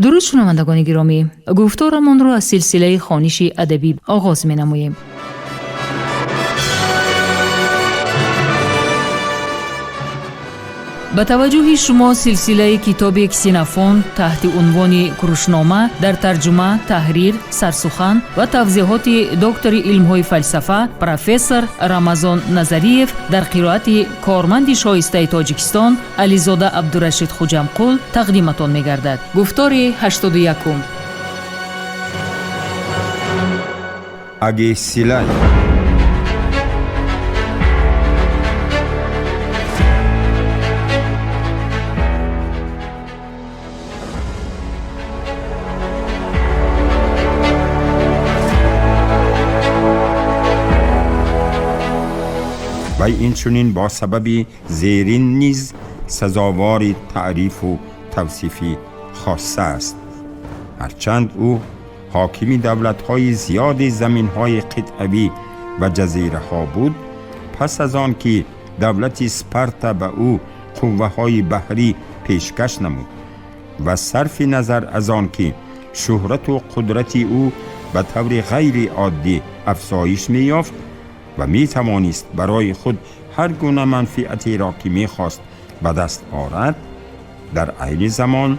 درود شنوندگان گرامی، گفتارمان را از سلسله خوانش ادبی آغاز می‌نماییم. با توجه شما سلسله کتاب کسینوفون تحت عنوان کروشنامه در ترجمه، تحریر، سرسخن و توضیحات دکتر علم‌های فلسفه پروفسور رمضان نظریف در قرائت کارمند شایسته تاجیکستان علیزاده عبدالرشید خوجمقل تقدیمتان می‌گردد. گفتار 81 اگیسیلای. و این چنین با سببی زیرین نیز سزاوار تعریف و توصیفی خاصه است. هرچند او حاکمی دولت‌های زیاد زمین‌های قطعی و جزیره ها بود، پس از آن که دولت اسپارتا به او قوه‌های بحری پیشکش نمود و صرف نظر از آن که شهرت و قدرت او به طور غیر عادی افزایش می‌یافت و می توانست برای خود هر گونه منفعتی را که می خواست به دست آورد، در عین زمان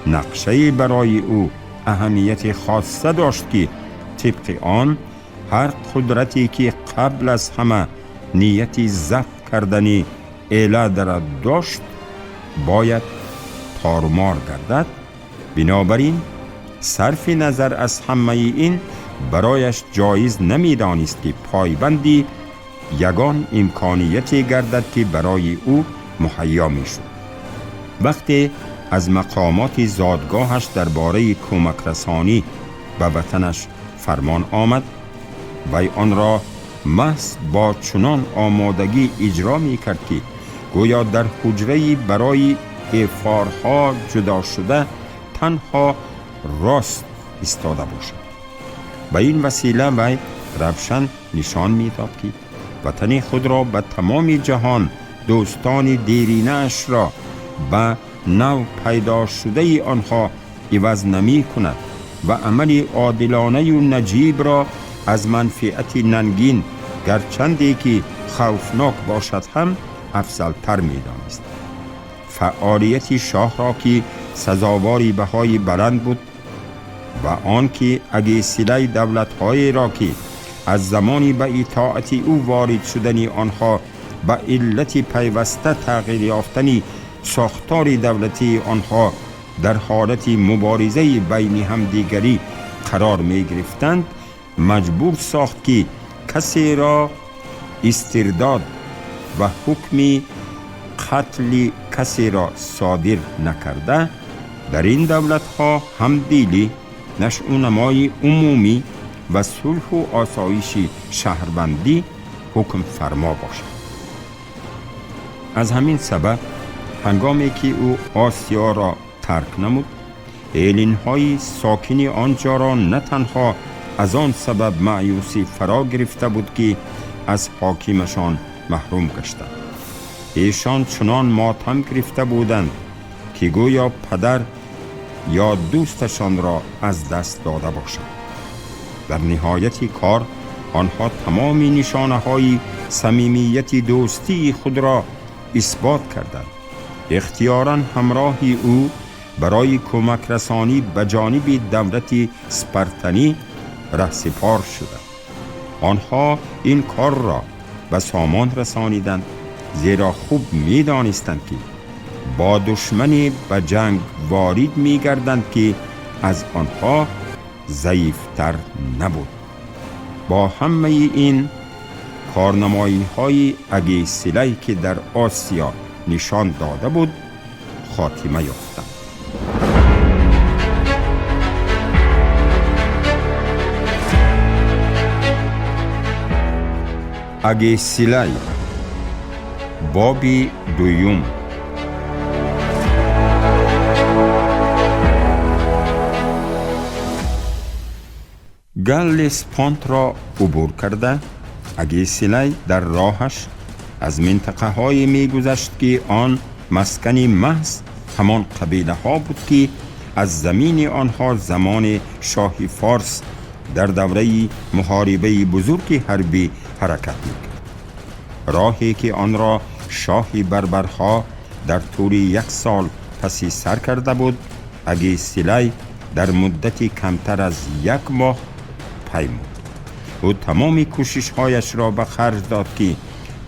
نقشه برای او اهمیت خاصه داشت که طبق آن هر قدرتی که قبل از همه نیتی ضبط کردنی اله در داشت باید تارمار گردد. بنابراین صرف نظر از همه این برایش جایز نمی دانست که پایبندی یگان امکانیتی گردد که برای او مهیا می شد. وقتی از مقامات زادگاهش درباره کمک رسانی به وطنش فرمان آمد و آن را محض با چنان آمادگی اجرا می کرد که گویا در حجره‌ای برای افارها جدا شده تنها راست ایستاده باشد. به این وسیله وی روشن نشان می‌داد که وطن خود را به تمام جهان دوستان دیرینه اش را به نو پیدا شده آنها عوض نمی کند و عمل عادلانه و نجیب را از منفعت ننگین گرچندی که خوفناک باشد هم افضل تر می دانست. فعالیت شاه را که سزاواری بهای بلند بود و آن که اگیسیلای دولت‌های را که از زمانی به اطاعت او وارد شدنی آنها به علت پیوسته تغییر یافتنی ساختار دولتی آنها در حالت مبارزه بین همدیگری قرار می گرفتند، مجبور ساخت که کسی را استرداد و حکم قتل کسی را صادر نکرده در این دولت‌ها همدلی، نشأ و نمای عمومی و صلح و آسایش شهروندی حکم فرما باشد. از همین سبب هنگامی که او آسیا را ترک نمود، ایلین‌های ساکن آنجا را نه تنها از آن سبب مایوسی فرا گرفته بود که از حاکمشان محروم گشتند، ایشان چنان ماتم گرفته بودند که گویا پدر یا دوستشان را از دست داده باشند. در نهایت کار آنها تمام نشانه های صمیمیت دوستی خود را اثبات کردند. اختیاراً همراه او برای کمک رسانی به جانب دولت اسپارتانی رهسپار شدند. آنها این کار را به سامان رسانیدند، زیرا خوب می دانستند که با دشمنی به جنگ وارد می گردند که از آنها ضعیفتر نبود. با همه این کارنمایی های اگیسیلای که در آسیا نشان داده بود خاتمه یافتند. اگیسیلای بابی دویم. گلسپانت را عبور کرده اگیسیلای در راهش از منطقه های می گذشت که آن مسکن محض همان قبیله ها بود که از زمین آنها زمان شاه فارس در دوره محاربه بزرگ حربی حرکت می‌کرد. راهی که آن را شاه بربرها در طول 1 سال پسی سر کرده بود، اگیسیلای در مدتی کمتر از 1 ماه پیمود. او تمام کوشش‌هایش را به خرج داد که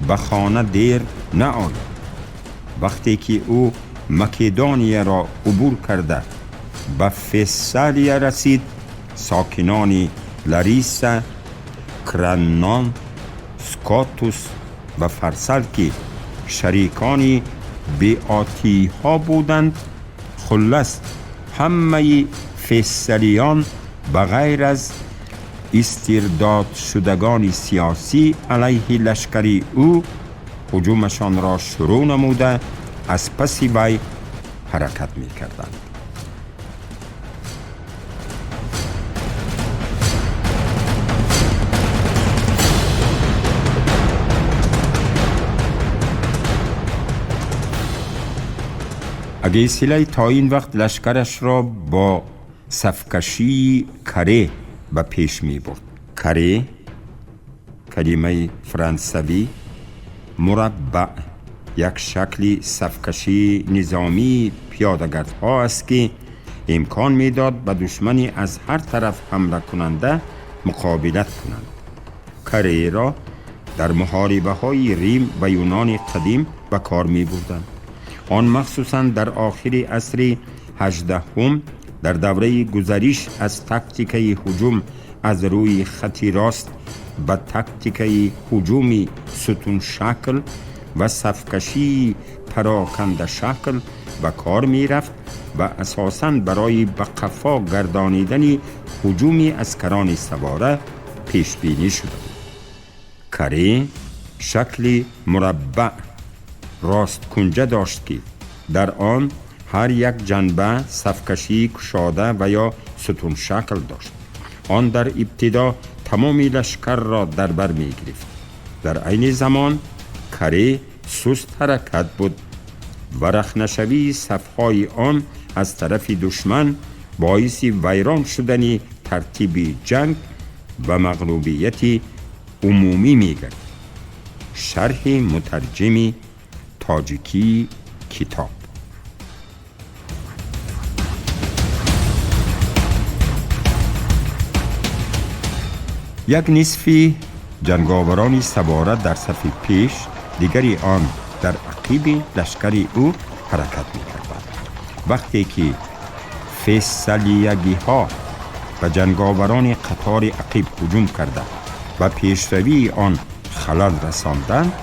به خانه دیر نآید. وقتی که او مکدونیه را عبور کرده به فسالیه رسید، ساکنان لاریسا، کرنان، سکاتوس و فرسل که شریکانی بیعاتی ها بودند، خلاص همه فسالیان بغیر از استرداد شدگان سیاسی علیه لشکری او هجومشان را شروع نموده از پس وی حرکت می کردند. اگیسیلای تا این وقت لشکرش را با صفکشی کره به پیش می برد. کره کلمه فرانسوی مربع یک شکلی صفکشی نظامی پیاده‌گردها است که امکان میداد به دشمنی از هر طرف حمله کننده مقابلت کنند. کره را در محاربه های ریم و یونان قدیم به کار می بردند. آن مخصوصاً در آخر عصر 18 در دوره گذریش از تاکتیک هجوم از روی خطی راست به تاکتیک هجومی ستون شکل و صفکشی پراکنده شکل به کار می رفت و اساساً برای به قفا گردانیدن هجومی اسکران سواره پیش بینی شده بود. کره شکل مربع راست کنجه داشت که در آن هر یک جنبه صفکشی کشاده و یا ستون شکل داشت. آن در ابتدا تمام لشکر را در بر می گرفت. در عین زمان کره سست حرکت بود و رخنشوی صفهای آن از طرف دشمن باعث ویران شدن ترتیب جنگ و مغلوبیت عمومی می گرد. شرح مترجم تاجیکی کتاب. یک نصفی جنگاوران سواره در صف پیش، دیگری آن در عقیب لشکری او حرکت می‌کردند. وقتی که فسالیگی ها و جنگاوران قطار عقیب هجوم کرده و پیشروی آن خلل رساندند،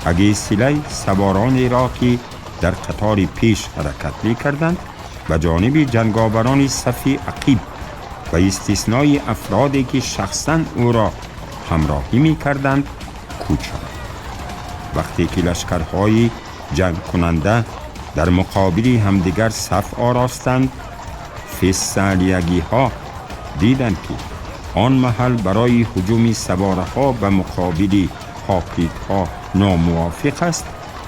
اگیسیلای سوارانی را که در قطار پیش حرکت می‌کردند و جانب جنگاوران صف عقیب و استثنای افرادی که شخصاً او را همراهی می‌کردند کوچ شد. وقتی که لشکرهای جنگ کننده در مقابل همدیگر صف آراستند، فسالیگی ها دیدند که آن محل برای هجوم سواره ها به مقابل هاپیت ها ناموافق است،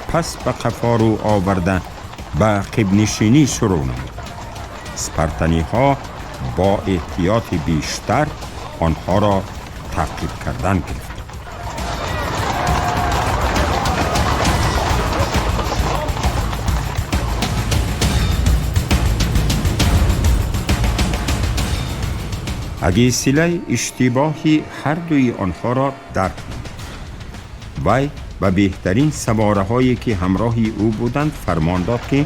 پس به قفا رو آورده به عقب نشینی شروع نمود. اسپارتانی ها با احتیاط بیشتر آنها را تعقیب کردن گرفت. اگیسیلای اشتباهی هر دوی آنها را درک کرد. وی به بهترین سواره هایی که همراه او بودند فرمان داد که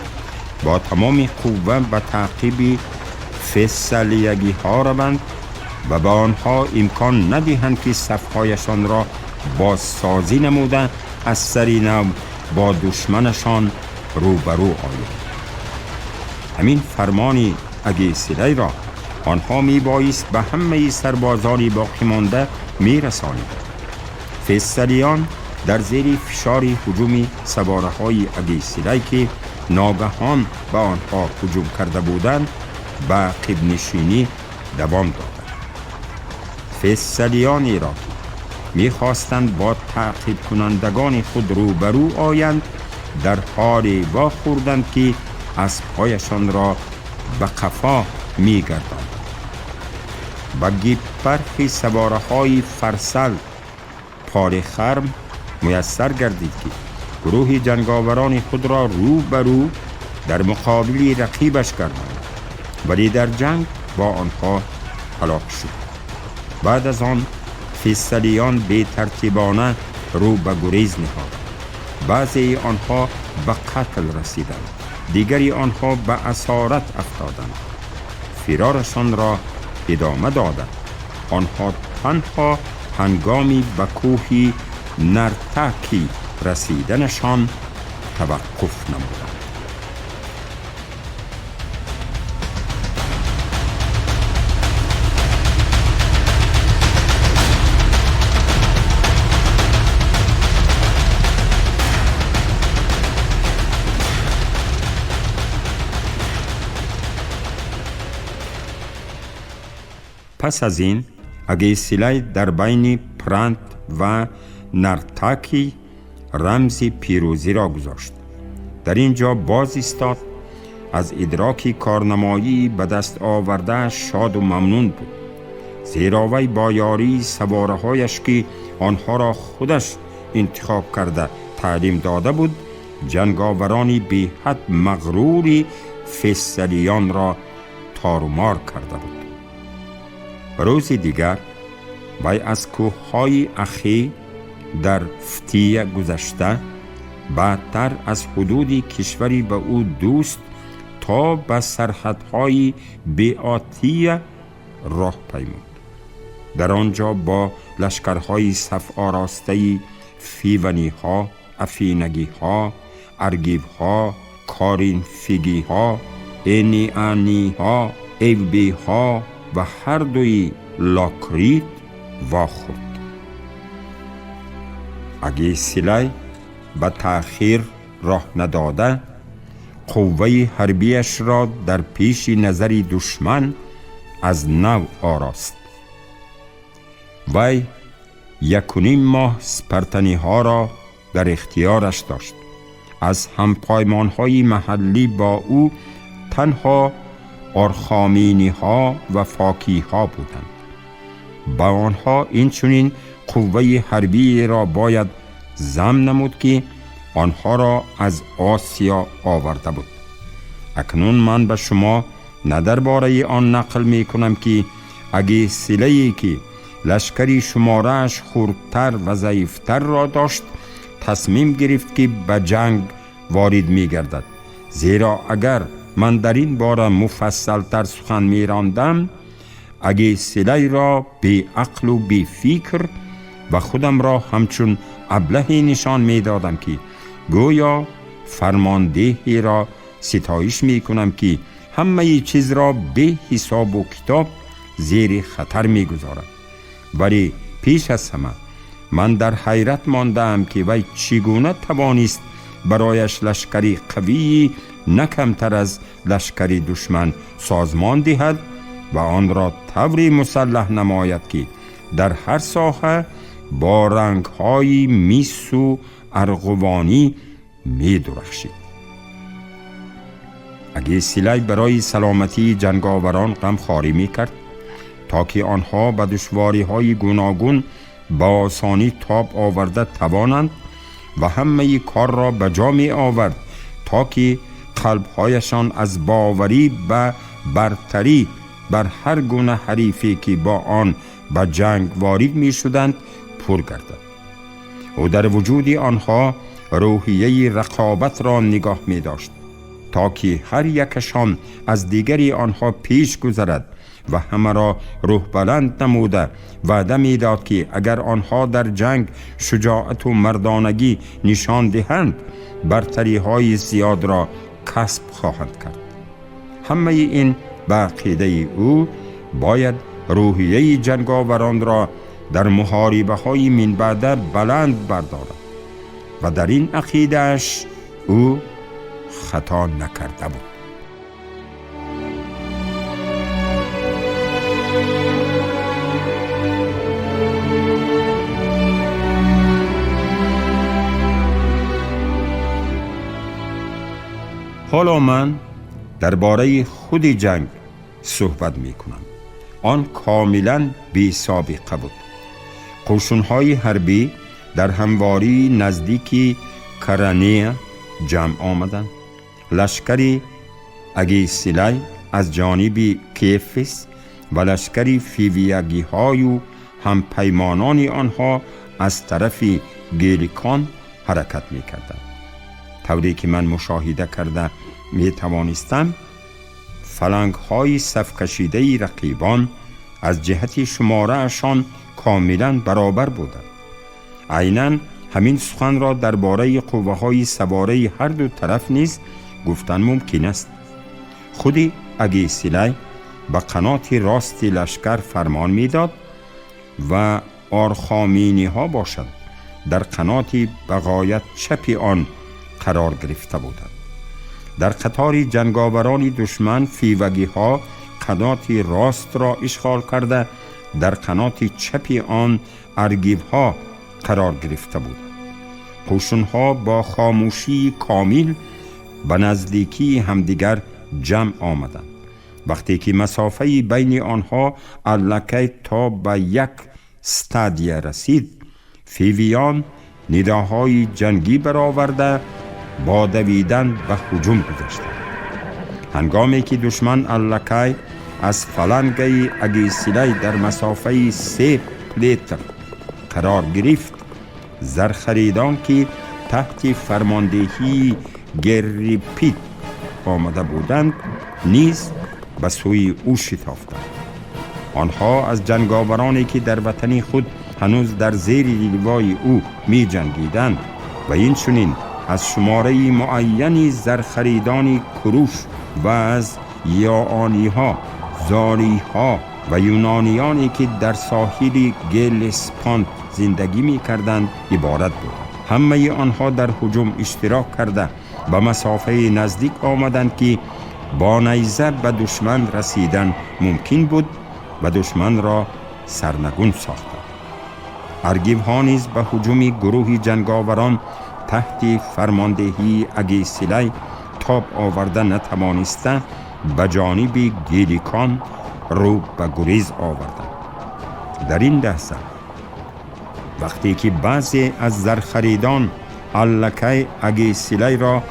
با تمام قوه به تعقیب فسالیگی ها روند و به آنها امکان ندهند که صفهایشان را بازسازی نموده از سر نو با دشمنشان روبرو آید. همین فرمان اگیسیلای را آنها می بایست به همه سربازان باقی مانده می رسانید. فسالیان در زیر فشار هجوم سواره های اگیسیلای که ناگهان به آنها هجوم کرده بودند به عقب نشینی دوام دادند. فسالیانی را می خواستند با تعقیب کنندگان خود روبرو آیند، در حال واخوردند که اسبهایشان را به به قفا می‌گرداند. با گیپرخی سواره های فرسل پال خرم میسر گردید که گروه جنگاوران خود را رو به رو در مقابل رقیبش کردند، ولی در جنگ با آنها هلاک شد. بعد از آن فیصلیان به ترتیبانه رو به گریز نهادند. بعضی آنها به قتل رسیدند، دیگری آنها به اسارت افتادند. فرارشان را ادامه دادند. آنها تنها هنگامی به کوه نرتاکی رسیدنشان توقف نمودند. پس از این اگیسیلای در بین پرانت و نرتاکی رمز پیروزی را گذاشت. در اینجا باز ایستاد، از ادراکی کارنمایی به دست آورده شاد و ممنون بود، زیرا وی با یاری سواره هایش که آنها را خودش انتخاب کرده تعلیم داده بود، جنگاورانی بی حد مغروری فیصلیان را تارومار کرده بود. روز دیگر وی از کوههای اخی در فتیه گذشته بعدتر از حدود کشوری به او دوست تا به سرحدهای بیاتیه راه پیمود. در آنجا با لشکرهای صف آراسته فیونی ها، افینگی ها، ارگیب ها، کارینفیگی ها، اینیانی ها، ایوبی ها و هر دوی لاکریت واخورد. اگیسیلای به تأخیر راه نداده قوه حربیش را در پیش نظر دشمن از نو آراست. وی 1.5 ماه سپرتنی ها را در اختیارش داشت. از همپایمان های محلی با او تنها آرخامینی ها و فاکی ها بودند. با آنها این چنین قوه حربی را باید ضم نمود که آنها را از آسیا آورده بود. اکنون من به شما نه درباره آن نقل می کنم که اگیسیلایی که لشکری شماره‌اش خردتر و ضعیفتر را داشت تصمیم گرفت که به جنگ وارد می گردد، زیرا اگر من در این باره مفصل تر سخن می راندم اگیسیلای را بی عقل و بی فکر و خودم را همچون ابلهی نشان می دادم که گویا فرماندهی را ستایش می کنم که همه چیز را به حساب و کتاب زیر خطر می گذارد. ولی پیش از همه من در حیرت ماندم که وی چگونه توانست برایش لشکری قوی نه کمتر از لشکری دشمن سازمان دهد و آن را طوری مسلح نماید که در هر ساحه با رنگ‌های مس و ارغوانی می درخشید. اگیسیلای برای سلامتی جنگاوران غمخواری می کرد تا که آنها به دشواری‌های گوناگون با آسانی تاب آورده توانند و همه کار را به جا می آورد تا که قلب‌هایشان از باوری به برتری بر هر گونه حریفی که با آن به جنگ وارد می شدند پر گردد. او در وجود آنها روحیه رقابت را نگاه می داشت تا که هر یکشان از دیگری آنها پیش گذرد و همه را روح بلند نموده وعده می داد که اگر آنها در جنگ شجاعت و مردانگی نشان دهند برتری های زیاد را کسب خواهند کرد. همه این به عقیده او باید روحیه جنگاوران را در محاربه های من بعد بلند بردارد و در این عقیده‌اش او خطا نکرده بود. حالا من درباره خود جنگ صحبت می کنند. آن کاملا بی سابقه بود. قوشون‌های حربی در همواری نزدیکی کرانه جمع آمدند. لشکری اگیسیلای از جانب کیفیس و لشکری فیویاگی های و هم پیمانان آنها از طرف گیلیکان حرکت می کردند. طوری که من مشاهده کرده می توانستم فلنگ های صف کشیده رقیبان از جهت شماره اشان کاملا برابر بودند. عیناً همین سخن را درباره قوه های سواره هر دو طرف نیز گفتن ممکن است. خودی اگیسیلای به قنات راست لشکر فرمان میداد و آرخامینی ها باشد در قنات بغایت چپ آن قرار گرفته بودند. در قطار جنگاوران دشمن فیوگی ها قنات راست را اشغال کرده در قنات چپ آن ارگیب ها قرار گرفته بودند. قوشون ها با خاموشی کامل به نزدیکی همدیگر جمع آمدند. وقتی که مسافه بین آنها الکی تا به یک استادیه رسید، فیویان نداهای جنگی برآورده با دویدن به هجوم گذاشتند. هنگامی که دشمن الکی از فلنگ اگیسیلای در مسافه 3 متر قرار گرفت، زرخریدان که تحت فرماندهی گریپیت آمده بودند نیز به سوی او شتافتند. آنها از جنگاورانی که در وطن خود هنوز در زیر لوای او می جنگیدند و این چنین از شماره معینی زرخریدان کروش و از یاانی ها، زاری ها و یونانیانی که در ساحل گلسپانت زندگی می کردند عبارت بودند. همه آنها در هجوم اشتراک کرده به مسافه نزدیک آمدند که با نیزه به دشمن رسیدن ممکن بود و دشمن را سرنگون ساختند. ارگیب ها نیز به هجوم گروه جنگاوران تحت فرماندهی اگیسیلای تاب آورده نتوانسته به جانب گیلیکان رو به گریز آوردند. در این لحظه وقتی که بعضی از زرخریدان الکی اگیسیلای را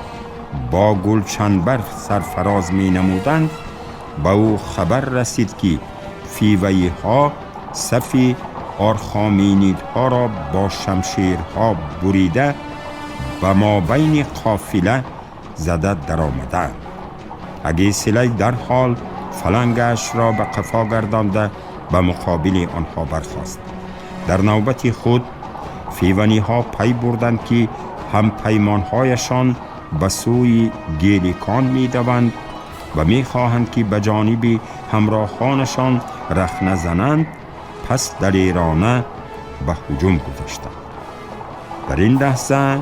با گلچنبر سرفراز می نمودند، به او خبر رسید که فیوی ها صف آرخامینید ها را با شمشیرها بریده و ما بین قافله زده در آمده. اگیسیلای در حال فلنگش را به قفا گردانده به مقابل آنها برخاست. در نوبت خود فیونی ها پی بردند که هم پیمانهایشان به سوی گیلیکان می دوند و می خواهند که به جانب همراهانشان رخنه زنند. پس دلیرانه به هجوم گذاشتند. در این لحظه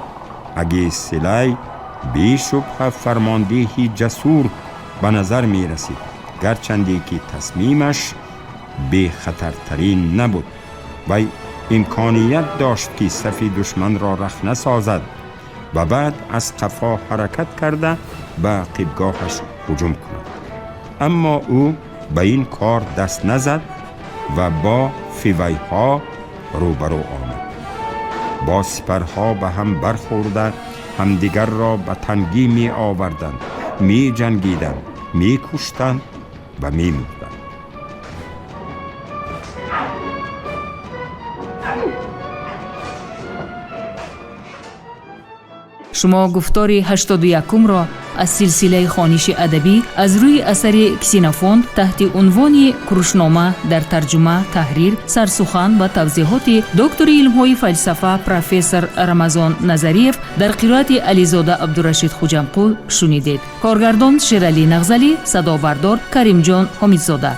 اگیسیلای بی شبه فرماندهی جسور به نظر می رسید، گرچندی که تصمیمش بی خطرترین نبود و امکانیت داشت که صف دشمن را رخنه سازد و بعد از قفا حرکت کرده به قبگاهش هجوم کند. اما او به این کار دست نزد و با فیوی ها روبرو آمد. با سپرها به هم برخورده همدیگر را به تنگی می آوردند، می جنگیدند، می کشتند و می مردند. شما گفتار 81 را از سلسله خوانش ادبی از روی اثر کسینوفونت تحت عنوان کروشنامه در ترجمه، تحریر، سرسخن و توضیحات دکتر علم‌های فلسفه پروفسور رمضان نظریف در قرائت علیزاده عبدالرشید خوجمقو شنیدید. کارگردان شیرعلی نغزلی، صدا بردار کریم جان حمیدزاده.